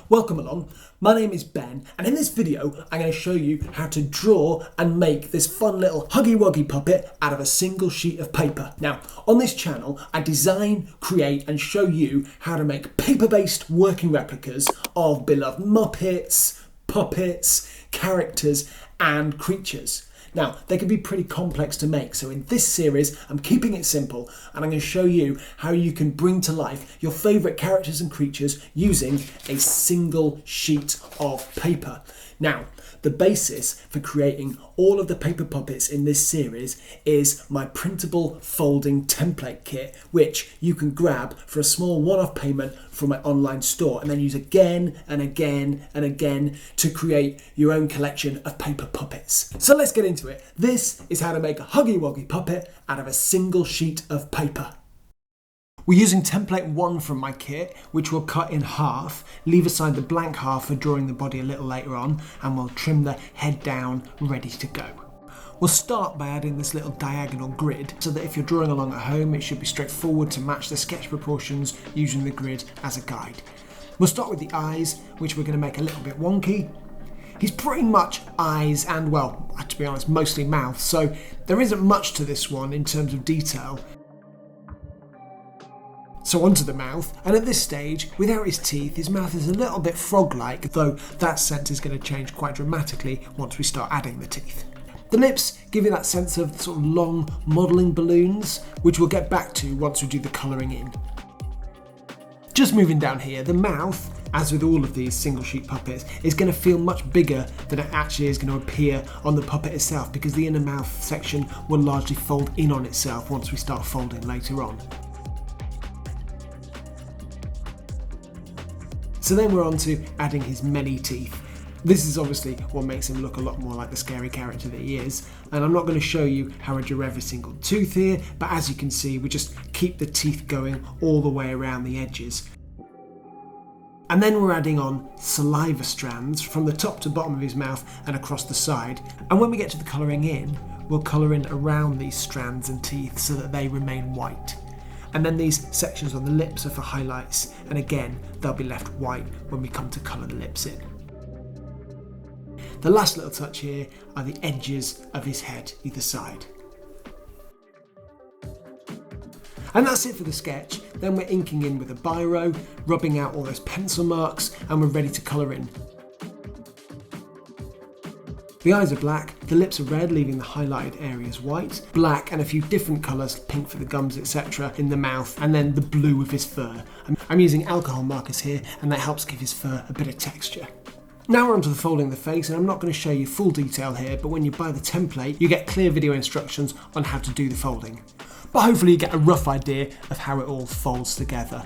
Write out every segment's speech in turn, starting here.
Welcome along, my name is Ben, and in this video I'm going to show you how to draw and make this fun little Huggy Wuggy puppet out of a single sheet of paper. Now, on this channel I design, create and show you how to make paper-based working replicas of beloved Muppets, puppets, characters and creatures. Now, they can be pretty complex to make, so in this series I'm keeping it simple and I'm going to show you how you can bring to life your favourite characters and creatures using a single sheet of paper. Now, the basis for creating all of the paper puppets in this series is my printable folding template kit, which you can grab for a small one-off payment from my online store and then use again and again and again to create your own collection of paper puppets. So let's get into it. This is how to make a Huggy Wuggy puppet out of a single sheet of paper. We're using template 1 from my kit, which we'll cut in half, leave aside the blank half for drawing the body a little later on, and we'll trim the head down ready to go. We'll start by adding this little diagonal grid so that if you're drawing along at home it should be straightforward to match the sketch proportions using the grid as a guide. We'll start with the eyes, which we're going to make a little bit wonky. He's pretty much eyes and, well, to be honest, mostly mouth, so there isn't much to this one in terms of detail. So onto the mouth, and at this stage, without his teeth, his mouth is a little bit frog-like, though that sense is going to change quite dramatically once we start adding the teeth. The lips give you that sense of sort of long modelling balloons, which we'll get back to once we do the colouring in. Just moving down here, the mouth, as with all of these single sheet puppets, is going to feel much bigger than it actually is going to appear on the puppet itself, because the inner mouth section will largely fold in on itself once we start folding later on. So then we're on to adding his many teeth. This is obviously what makes him look a lot more like the scary character that he is, and I'm not going to show you how I draw every single tooth here, but as you can see we just keep the teeth going all the way around the edges. And then we're adding on saliva strands from the top to bottom of his mouth and across the side, and when we get to the colouring in, we'll colour in around these strands and teeth so that they remain white. And then these sections on the lips are for highlights, and again they'll be left white when we come to colour the lips in. The last little touch here are the edges of his head either side. And that's it for the sketch. Then we're inking in with a biro, rubbing out all those pencil marks, and we're ready to colour in. The eyes are black, the lips are red, leaving the highlighted areas white, black and a few different colours, pink for the gums, etc. in the mouth, and then the blue of his fur. I'm using alcohol markers here, and that helps give his fur a bit of texture. Now we're on to the folding of the face, and I'm not going to show you full detail here, but when you buy the template you get clear video instructions on how to do the folding. But hopefully you get a rough idea of how it all folds together.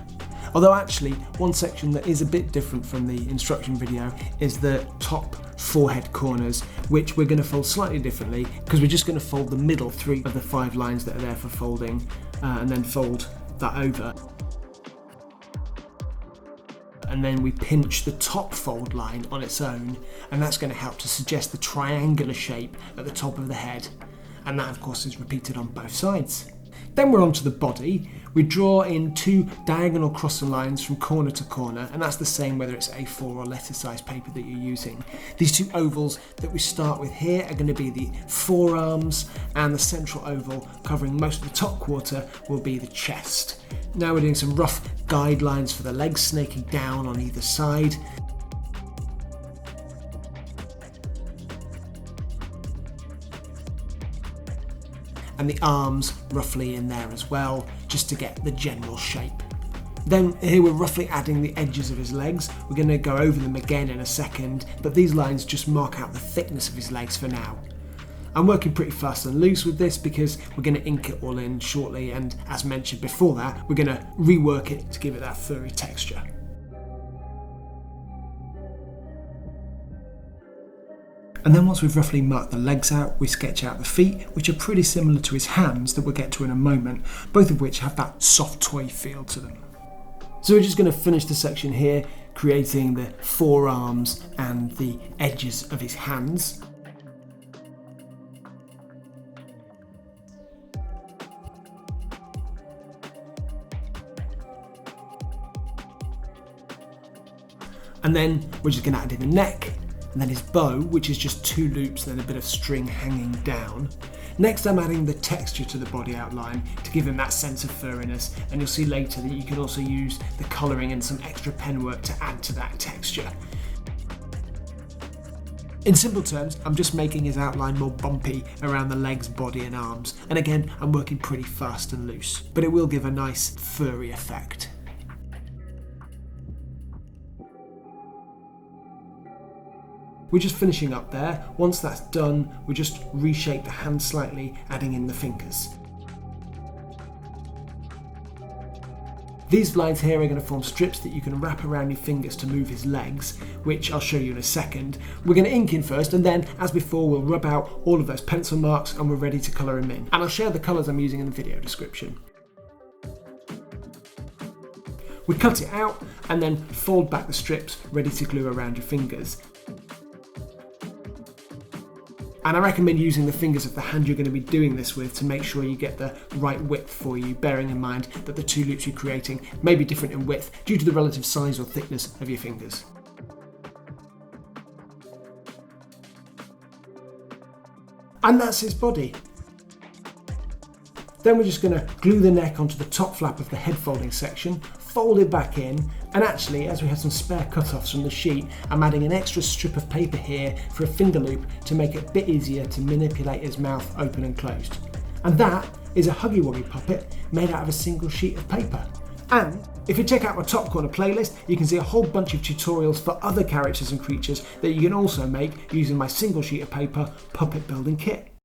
Although actually, one section that is a bit different from the instruction video is the top forehead corners, which we're going to fold slightly differently because we're just going to fold the middle 3 of the 5 lines that are there for folding and then fold that over. And then we pinch the top fold line on its own, and that's going to help to suggest the triangular shape at the top of the head, and that of course is repeated on both sides. Then we're on to the body. We draw in 2 diagonal crossing lines from corner to corner, and that's the same whether it's A4 or letter size paper that you're using. These 2 ovals that we start with here are going to be the forearms, and the central oval covering most of the top quarter will be the chest. Now we're doing some rough guidelines for the legs snaking down on either side. And the arms roughly in there as well, just to get the general shape. Then here we're roughly adding the edges of his legs. We're going to go over them again in a second, but these lines just mark out the thickness of his legs for now. I'm working pretty fast and loose with this because we're going to ink it all in shortly, and as mentioned before that, we're going to rework it to give it that furry texture. And then once we've roughly marked the legs out, we sketch out the feet, which are pretty similar to his hands that we'll get to in a moment, both of which have that soft toy feel to them. So we're just going to finish the section here, creating the forearms and the edges of his hands. And then we're just going to add in the neck, and then his bow, which is just 2 loops and then a bit of string hanging down. Next, I'm adding the texture to the body outline to give him that sense of furriness, and you'll see later that you can also use the colouring and some extra pen work to add to that texture. In simple terms, I'm just making his outline more bumpy around the legs, body and arms, and again, I'm working pretty fast and loose, but it will give a nice furry effect. We're just finishing up there. Once that's done, we just reshape the hand slightly, adding in the fingers. These lines here are going to form strips that you can wrap around your fingers to move his legs, which I'll show you in a second. We're going to ink in first, and then, as before, we'll rub out all of those pencil marks and we're ready to colour him in. And I'll share the colours I'm using in the video description. We cut it out and then fold back the strips ready to glue around your fingers. And I recommend using the fingers of the hand you're going to be doing this with to make sure you get the right width for you, bearing in mind that the 2 loops you're creating may be different in width due to the relative size or thickness of your fingers. And that's his body. Then we're just going to glue the neck onto the top flap of the head folding section, fold it back in, and actually, as we have some spare cut-offs from the sheet, I'm adding an extra strip of paper here for a finger loop to make it a bit easier to manipulate his mouth open and closed. And that is a Huggy Wuggy puppet made out of a single sheet of paper. And if you check out my top corner playlist, you can see a whole bunch of tutorials for other characters and creatures that you can also make using my single sheet of paper puppet building kit.